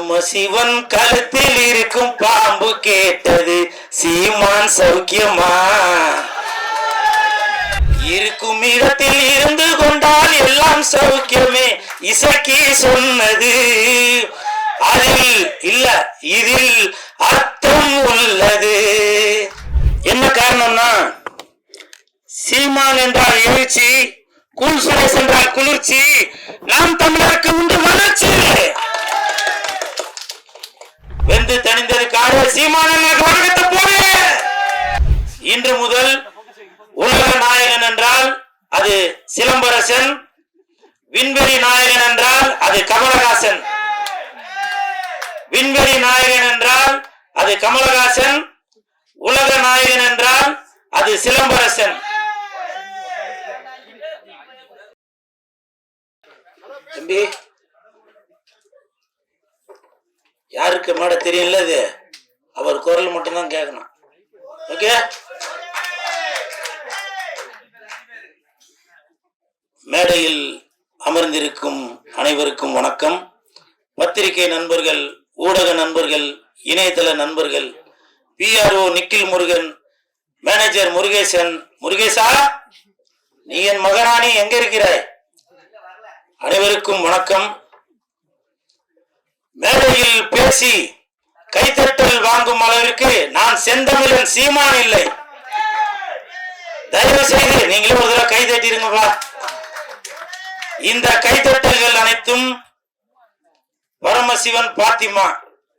பரமசிவன் கழுத்தில் இருக்கும் பாம்பு கேட்டது சீமான் சௌக்கியமா? இருக்கும் இடத்தில் இருந்து கொண்டால் எல்லாம் சௌக்கியமே இசக்கி சொன்னது. அதில் இல்ல இதில் அர்த்தம் உள்ளது. என்ன காரணம்னா, சீமான் என்றால் எழுச்சி, கூல் சுரேஷ் என்றால் குளிர்ச்சி, நாம் தமிழருக்கு உண்டு வளர்ச்சி. வெந்து தணிந்ததுக்காக சீமான் வணக்கத்தை போடு. இன்று முதல் உலக நாயகன் என்றால் அது சிலம்பரசன், விண்வெளி நாயகன் என்றால் அது கமலஹாசன். விண்வெளி நாயகன் என்றால் அது கமலஹாசன், உலக நாயகன் என்றால் அது சிலம்பரசன். தம்பி, யாருக்கு மேட தெரியல, இது அவர் குரல் மட்டும்தான் கேட்கணும். ஓகே, மேடையில் அமர்ந்திருக்கும் அனைவருக்கும் வணக்கம். பத்திரிகை நண்பர்கள், ஊடக நண்பர்கள், இணையதள நண்பர்கள், PRO நிக்கில் முருகன், மேனேஜர் முருகேசன். முருகேசா, நீ என் மகராணி, எங்க இருக்கிறாய்? அனைவருக்கும் வணக்கம். மேடையில் பேசி கைத்தட்டல் வாங்கும் அளவிற்கு நான் செந்தமிழன் சீமான் இல்லை. தயவு செய்து நீங்களே ஒரு தடவை கை தட்டிருங்கப்பா. இந்த கைத்தட்டல்கள் அனைத்தும் பரமசிவன் பாத்திமா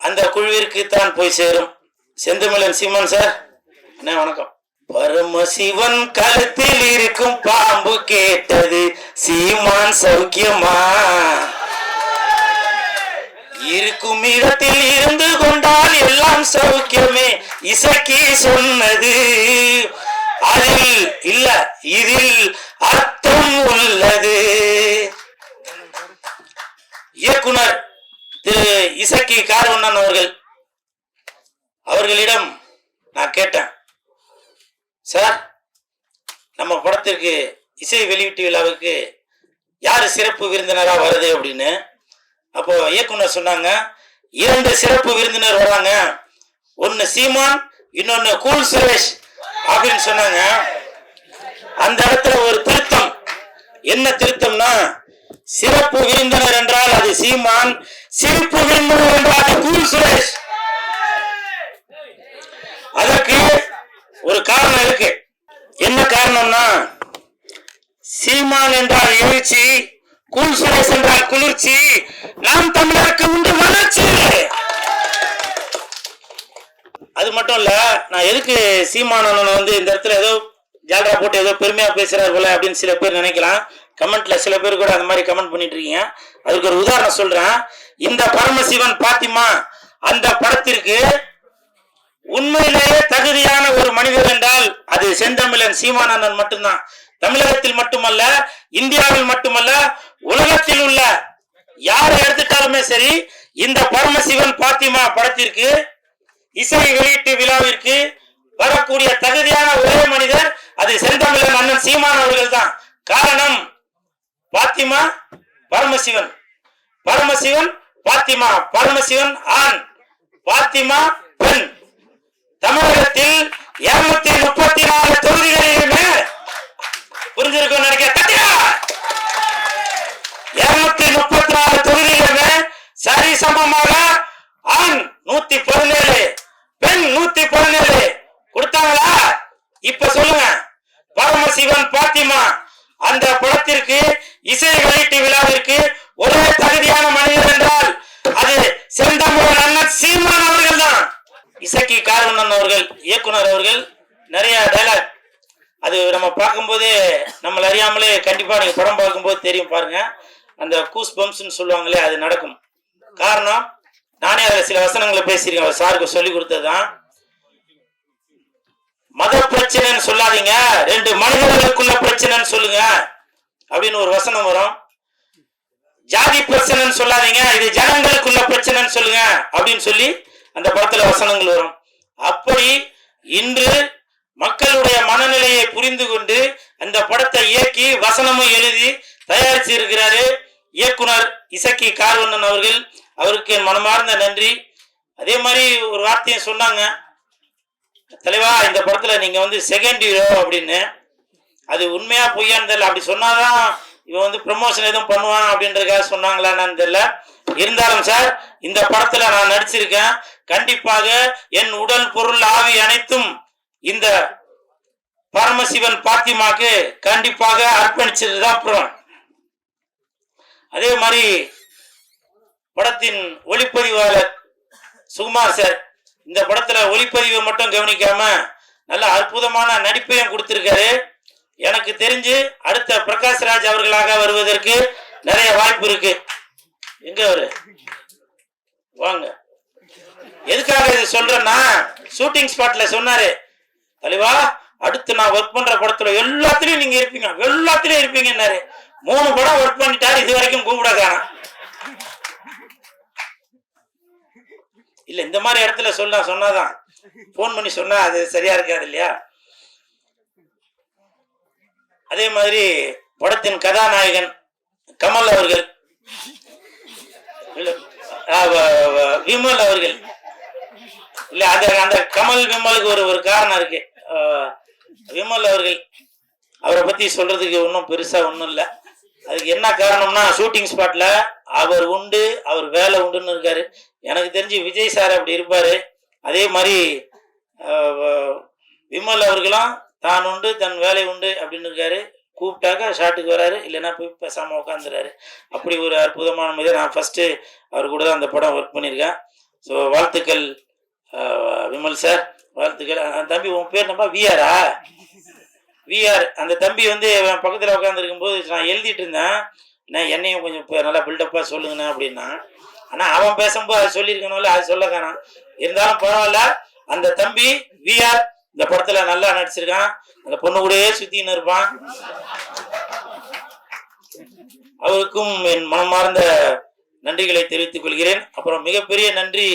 அந்த குழுவிற்கு தான் போய் சேரும். செந்தமிழன் சீமான் சார், என்ன வணக்கம். பரமசிவன் கழுத்தில் இருக்கும் பாம்பு கேட்டது சீமான் சௌக்கியமா? இருக்கும் இடத்தில் இருந்து கொண்டால் எல்லாம் சௌக்கியமே இசக்கி சொன்னது. அதில் இல்ல இதில் அர்த்தம் உள்ளது. இயக்குனர் திரு இசக்கி கார்வண்ணன் அவர்களிடம் நான் கேட்டேன், சார், நம்ம படத்திற்கு இசை வெளியீட்டு விழாவுக்கு யாரு சிறப்பு விருந்தினரா வருது அப்படின்னு. அப்போ இயக்குனர் சொன்னாங்க, 2 சிறப்பு விருந்தினர் வராங்க, ஒன்னு சீமான், இன்னொன்னு கூல் சுரேஷ் அப்படின்னு சொன்னாங்க. அந்த இடத்துல ஒரு திருத்தம். என்ன திருத்தம்னா, சிறப்பு விருந்தினர் என்றால் அது சீமான், சிறப்பு விருந்தினர் என்றால் அது கூல் சுரேஷ். அதற்கு ஒரு காரணம் இருக்கு. என்ன காரணம்னா, சீமான் என்றால் எழுச்சி, கூல் சுரேஷ் என்றால் குளிர்ச்சி, நாம் தமிழருக்கு உண்டு வளர்ச்சி. அது மட்டும் இல்ல, நான் எதுக்கு சீமானவன் இந்த இடத்துல ஏதோ ஜால்ரா போட்டு ஏதோ பெருமையா பேசுறாரு போல அப்படின்னு சில பேர் நினைக்கலாம். கமெண்ட்ல சில பேர் கூட அந்த மாதிரி கமெண்ட் பண்ணிட்டு இருக்கீங்க. அதுக்கு ஒரு உதாரணம் சொல்றேன். இந்த பரமசிவன் பாத்திமா அந்த படத்திற்கு உண்மையிலேயே தகுதியான ஒரு மனிதர் என்றால் அது செந்தமிழன் சீமானந்தன் மட்டும்தான். தமிழகத்தில் மட்டுமல்ல, இந்தியாவில் மட்டுமல்ல, உலகத்தில் உள்ள யாரை எடுத்துட்டாலுமே சரி, இந்த பரமசிவன் பாத்திமா படத்திற்கு இசை வெளியீட்டு விழாவிற்கு வரக்கூடிய தகுதியான ஒரே மனிதர் அது செந்தமிழன் அண்ணன் சீமான் அவர்கள் தான். காரணம், பாத்திமா பரமசிவன், பரமசிவன் பாத்திமா, பரமசிவன் ஆண், பாத்திமா பெண். தமிழகத்தில் 234 தொகுதிகளிலுமே புரிஞ்சிருக்கும் நினைக்கிறேன். 234 தொகுதிகளுமே சரி சமமாக ஆண் 117, பெண் 117 கொடுத்தாங்களா? இப்ப சொல்லுங்க, பரமசிவன் பாத்திமா அந்த படத்திற்கு இசை வெளியீட்டு விழாவிற்கு ஒரே தகுதியான மனிதர் என்றால் அது செந்தமிழன் அண்ணன் சீமான் அவர்கள் தான். இசக்கி கார்வண்ணன் அவர்கள், இயக்குனர் அவர்கள் நிறைய டைலாக், அது நம்ம பார்க்கும்போதே நம்மள அறியாமலே, கண்டிப்பா நீங்க படம் பார்க்கும்போது தெரியும் பாருங்க, அந்த கூஸ் பம்ப்ஸ்ன்னு சொல்லுவாங்களே, அது நடக்கும். காரணம், நானே அதில் சில வசனங்களை பேசியிருக்கேன், அவர் சாருக்கு சொல்லி கொடுத்ததுதான். மத பிரச்சனைன்னு சொல்லாதீங்க, 2 மனிதர்களுக்குள்ள பிரச்சனைன்னு சொல்லுங்க அப்படின்னு ஒரு வசனம் வரும். ஜாதி பிரச்சனைன்னு சொல்லாதீங்க, இது ஜனங்களுக்குள்ள பிரச்சனைன்னு சொல்லுங்க அப்படின்னு சொல்லி அந்த படத்துல வசனங்கள் வரும். அப்படி இன்று மக்களுடைய மனநிலையை புரிந்து கொண்டு அந்த படத்தை இயக்கி வசனமும் எழுதி தயாரிச்சு இருக்கிறாரு இயக்குனர் இசக்கி கார்வண்ணன் அவர்கள். அவருக்கு என் மனமார்ந்த நன்றி. அதே மாதிரி ஒரு வார்த்தையும் சொன்னாங்க, தலைவா இந்த படத்துல நீங்க வந்து செகண்ட் ஹீரோ அப்படின்னு. அது உண்மையா பொய்யான்னு தெரியல. அப்படி சொன்னாதான் இவன் வந்து ப்ரமோஷன் எதுவும் பண்ணுவான் அப்படின்றதுக்காக சொன்னாங்களான்னு தெரியல. இருந்தாலும் சார், இந்த படத்துல நான் நடிச்சிருக்கேன். கண்டிப்பாக என் உடல் பொருள் ஆவி அனைத்தும் இந்த பரமசிவன் பாத்திமாக்கு கண்டிப்பாக அர்ப்பணிச்சது தான் அப்புறம். அதே மாதிரி படத்தின் ஒளிப்பதிவாளர் சுகுமார் சார் இந்த படத்துல ஒளிப்பதிவை மட்டும் கவனிக்காம நல்ல அற்புதமான நடிப்பையும் கொடுத்திருக்காரு. எனக்கு தெரிஞ்சு அடுத்த பிரகாஷ்ராஜ் அவர்களாக வருவதற்கு நிறைய வாய்ப்பு இருக்கு. எங்க அவரு வாங்க. எதுக்காக இது சொல்றேன்னா, ஷூட்டிங் ஸ்பாட்ல சொன்னாரு, தலைவா அடுத்து நான் ஒர்க் பண்ற படத்துல எல்லாத்துலயும் நீங்க இருப்பீங்க, எல்லாத்துலயும் இருப்பீங்கன்னாரு. 3 படம் ஒர்க் பண்ணிட்டாரு, இது வரைக்கும் கூப்பிட காணோம். இல்ல இந்த மாதிரி இடத்துல சொன்னாதான் போன் பண்ணி சொன்னா அது சரியா இருக்காது இல்லையா. அதே மாதிரி படத்தின் கதாநாயகன் கமல் அவர்கள், விமல் அவர்கள் இல்ல அந்த கமல் விமலுக்கு ஒரு காரணம் இருக்கு. விமல் அவர்கள் அவரை பத்தி சொல்றதுக்கு ஒன்றும் பெருசா ஒன்றும் இல்லை. அதுக்கு என்ன காரணம்னா, ஷூட்டிங் ஸ்பாட்ல அவர் உண்டு, அவர் வேலை உண்டுன்னு இருக்காரு. எனக்கு தெரிஞ்சு விஜய் சார் அப்படி இருப்பாரு. அதே மாதிரி விமல் அவர்களும் தான் உண்டு தன் வேலை உண்டு அப்படின்னு இருக்காரு. கூப்பிட்டாக்க ஷாட்டுக்கு வராரு, இல்லைன்னா போய் பேசாம உட்காந்துறாரு. அப்படி ஒரு அற்புதமான மாதிரி நான் ஃபர்ஸ்ட் அவர் கூட தான் அந்த படம் ஒர்க் பண்ணியிருக்கேன். ஸோ வாழ்த்துக்கள் விமல் சார், வாழ்த்துக்கள். தம்பி உன் பேர் நம்ம விஆரா? விஆர். அந்த தம்பி வந்து பக்கத்தில் உட்காந்துருக்கும் போது நான் எழுதிட்டு இருந்தேன், நான் என்னையும் கொஞ்சம் நல்லா பில்டப்பாக சொல்லுங்கண்ணா அப்படின்னா. ஆனால் அவன் பேசும்போது அது சொல்லியிருக்கணும்ல, அது சொல்ல காணாம். இருந்தாலும் பரவாயில்ல. அந்த தம்பி விஆர் இந்த படத்துல நல்லா நடிச்சிருக்கான். அந்த பொண்ணு கூடயே சுத்தின்னு இருப்பான். அவருக்கும் என் மனமார்ந்த நன்றிகளை தெரிவித்துக் கொள்கிறேன். அப்புறம் மிகப்பெரிய நன்றி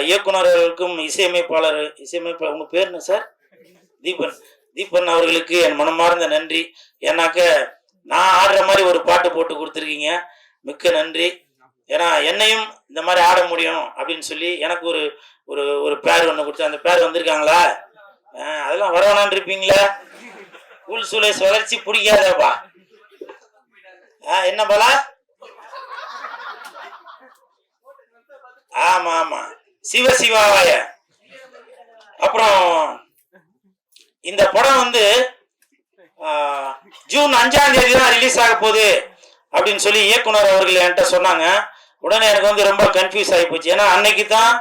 இயக்குனர் அவர்களுக்கும் இசையமைப்பாளர் உங்க பேர் என்ன சார்? தீபன் அவர்களுக்கு என் மனமார்ந்த நன்றி. ஏன்னாக்க நான் ஆடுற மாதிரி ஒரு பாட்டு போட்டு கொடுத்துருக்கீங்க, மிக்க நன்றி. ஏன்னா என்னையும் இந்த மாதிரி ஆட முடியும் அப்படின்னு சொல்லி எனக்கு ஒரு ஒரு ஒரு பேர் ஒன்று கொடுத்து, அந்த பேர் வந்திருக்காங்களா? அதெல்லாம் வரவேணான் இருப்பீங்களா? கூல் சுலேஷ் வளர்ச்சி பிடிக்காதப்பா. என்ன பலா? ஆமா ஆமா, சிவசிவாய. அப்புறம் இந்த படம் வந்து ஜூன் 5ஆம் தேதி தான் ரிலீஸ் ஆக போகுது அப்படின்னு சொல்லி இயக்குனர் அவர்கள் என்கிட்ட சொன்னாங்க. உடனே எனக்கு வந்து ரொம்ப கன்ஃபியூஸ் ஆகி போச்சு. ஏன்னா அன்னைக்கு தான்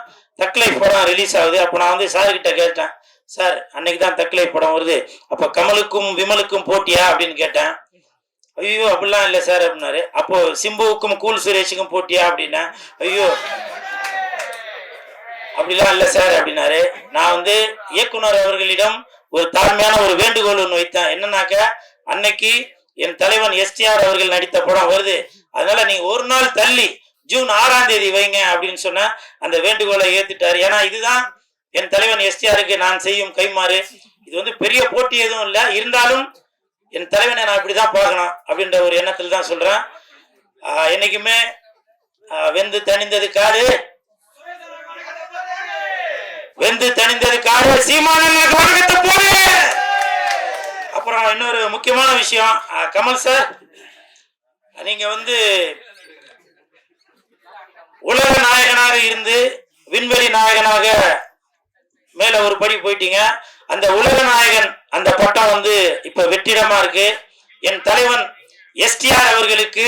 தக்லை படம் ரிலீஸ் ஆகுது. அப்போ நான் வந்து சார்கிட்ட கேட்டேன், சார் அன்னைக்கு தான் தக்லை படம் வருது, அப்போ கமலுக்கும் விமலுக்கும் போட்டியா அப்படின்னு கேட்டேன். ஐயோ அப்படிலாம் இல்லை சார் அப்படின்னாரு. அப்போ சிம்புவுக்கும் கூல் சுரேஷுக்கும் போட்டியா அப்படின்னா, ஐயோ அப்படிலாம் இல்லை சார் அப்படின்னாரு. நான் வந்து இயக்குனர் அவர்களிடம் ஒரு தாழ்மையான ஒரு வேண்டுகோள் ஒன்று வைத்தேன். என்னன்னாக்க, அன்னைக்கு என் தலைவன் எஸ்டிஆர் அவர்கள் நடித்த படம் வருது, அதனால நீங்க ஒரு நாள் தள்ளி ஜூன் 6ஆம் தேதி வைங்க அப்படின்னு சொன்ன அந்த வேண்டுகோளை ஏத்துட்டாரு. ஏன்னா இதுதான் என் தலைவன் எஸ்டிஆருக்கு நான் செய்யும் கைமாறு. இது வந்து பெரிய போட்டி எதுவும் இல்லை, இருந்தாலும் என் தலைவனை நான் இப்படிதான் பார்க்கணும் அப்படின்ற ஒரு எண்ணத்தில் தான் சொல்றேன். என்னைக்குமே வெந்து தணிந்தது காடு, வெந்து தணிந்தது காடு, சீமானன் வணக்கத்தை போடு. அப்புறம் இன்னொரு முக்கியமான விஷயம், கமல் சார், நீங்க வந்து உலக நாயகனாக இருந்து விண்வெளி நாயகனாக மேல ஒரு படி போயிட்டீங்க. அந்த உலக நாயகன் அந்த பட்டம் வந்து இப்ப வெற்றிடமா இருக்கு. என் தலைவன் எஸ்டிஆர் அவர்களுக்கு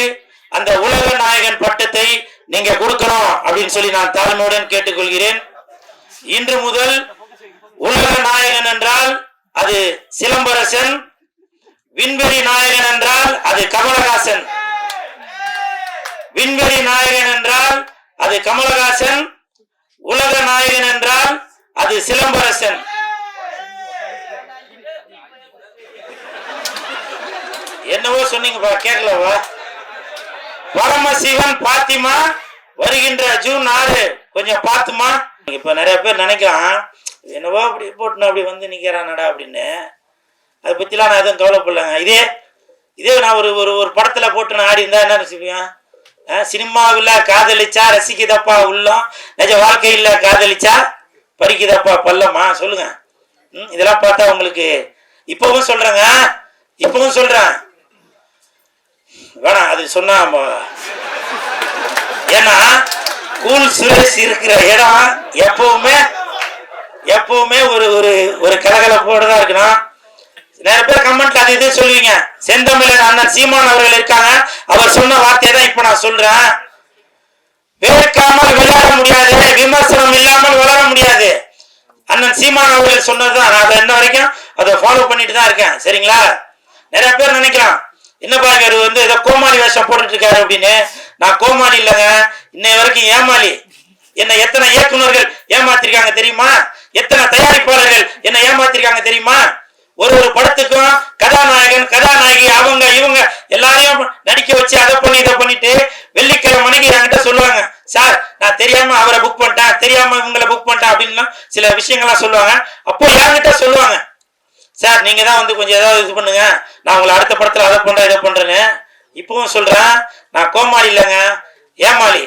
அந்த உலக நாயகன் பட்டத்தை நீங்க கொடுக்கணும் அப்படின்னு சொல்லி நான் தாழ்மையுடன் கேட்டுக்கொள்கிறேன். இன்று முதல் உலக நாயகன் என்றால் அது சிலம்பரசன், விண்வெளி நாயகன் என்றால் அது கமலஹாசன். விண்வெளி நாயகன் என்றால் அது கமலஹாசன், உலக நாயகன் என்றால் அது சிலம்பரசன். என்னவோ சொன்னீங்கப்பா, கேட்கலவா? பரமசிவன் பாத்திமா வருகின்ற ஜூன் 6 கொஞ்சம் பார்த்துமா. இப்ப நிறைய பேர் நினைக்கலாம், என்னவோ அப்படி போட்டு அப்படி வந்து நிக்கிறானடா அப்படின்னு. அதை பத்திலாம் நான் எதுவும் கவலைப்படலங்க. இதே நான் ஒரு ஒரு படத்துல போட்டு நான் ஆடி இருந்தா என்ன நினைச்சுப்பேன், சினிமாவில் காதலிச்சா ரசிக்குதப்பா உள்ளம், நிஜ வாழ்க்கையில் காதலிச்சா பறிக்குதப்பா பள்ளமா? சொல்லுங்க. இதெல்லாம் பார்த்தா உங்களுக்கு இப்பவும் சொல்றேங்க, இப்பவும் சொல்றேன் வேணாம் அது சொன்னா. ஏன்னா கூல் சுரேஷ் இருக்கிற இடம் எப்பவுமே ஒரு ஒரு ஒரு கலகலப்போட தான் இருக்கணும். நிறைய பேர் கமெண்ட்ல அது இதே சொல்லுவீங்க. செந்தமிழன் அண்ணன் சீமான் அவர்கள் இருக்காங்க, அவர் சொன்ன வார்த்தையை தான் இப்ப நான் சொல்றேன். வேர்க்காமல் விளையாட முடியாது, விமர்சனம் இல்லாமல் வளர முடியாது. அண்ணன் சீமான் அவர்கள் சொன்னதுதான். நான் அதை இன்ன வரைக்கும் அதை ஃபாலோ பண்ணிட்டு தான் இருக்கேன். சரிங்களா? நிறைய பேர் நினைக்கலாம் என்னப்பா இவர் வந்து ஏதோ கோமாளி வேஷம் போட்டுட்டு இருக்காரு அப்படின்னு. நான் கோமாளி இல்லைங்க, இன்னை வரைக்கும் ஏமாளி. என்னை எத்தனை இயக்குநர்கள் ஏமாத்திருக்காங்க தெரியுமா? எத்தனை தயாரிப்பாளர்கள் என்னை ஏமாத்திருக்காங்க தெரியுமா? ஒரு ஒரு படத்துக்கும் கதாநாயகன் கதாநாயகி அவங்க இவங்க எல்லாரையும் நடிக்க வச்சு அதை பண்ணி இதை பண்ணிட்டு வெள்ளிக்கிழமை மணிக்கு என்கிட்ட சொல்லுவாங்க, சார் நான் தெரியாம அவரை புக் பண்ணிட்டேன், தெரியாம இவங்களை புக் பண்ணிட்டேன் அப்படின்னு சில விஷயங்கள்லாம் சொல்லுவாங்க. அப்போ என்கிட்ட சொல்லுவாங்க, சார் நீங்க தான் வந்து கொஞ்சம் ஏதாவது இது பண்ணுங்க, நான் உங்களை அடுத்த படத்துல அதை பண்றேன் இதை பண்றேன்னு. இப்பவும் சொல்றேன், நான் கோமாளி இல்லைங்க, ஏமாளி.